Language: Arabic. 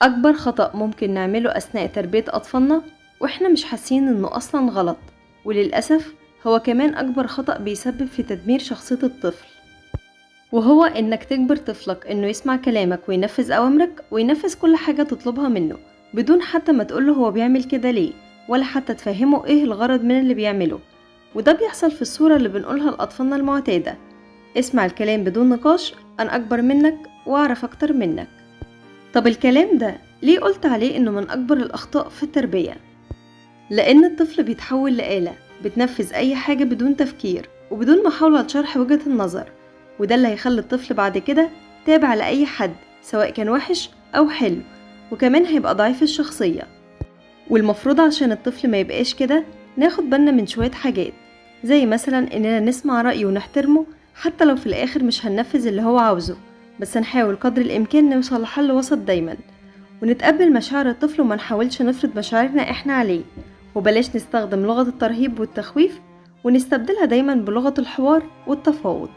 أكبر خطأ ممكن نعمله أثناء تربية أطفالنا وإحنا مش حاسين إنه أصلا غلط، وللأسف هو كمان أكبر خطأ بيسبب في تدمير شخصية الطفل، وهو إنك تجبر طفلك إنه يسمع كلامك وينفذ أوامرك وينفذ كل حاجة تطلبها منه بدون حتى ما تقوله هو بيعمل كده ليه، ولا حتى تفهمه إيه الغرض من اللي بيعمله. وده بيحصل في الصورة اللي بنقولها لأطفالنا المعتادة: اسمع الكلام بدون نقاش، أنا أكبر منك وأعرف أكتر منك. طب الكلام ده ليه قلت عليه إنه من أكبر الأخطاء في التربية؟ لأن الطفل بيتحول لآلة بتنفذ أي حاجة بدون تفكير وبدون محاولة لشرح وجهة النظر، وده اللي هيخلي الطفل بعد كده تابع لأي حد سواء كان وحش أو حلو، وكمان هيبقى ضعيف الشخصية. والمفروض عشان الطفل ما يبقاش كده ناخد بالنا من شوية حاجات، زي مثلا إننا نسمع رأيه ونحترمه حتى لو في الآخر مش هننفذ اللي هو عاوزه، بس نحاول قدر الإمكان نوصل لحل وسط دايما، ونتقبل مشاعر الطفل وما نحاولش نفرض مشاعرنا إحنا عليه، وبلاش نستخدم لغة الترهيب والتخويف ونستبدلها دايما بلغة الحوار والتفاوض.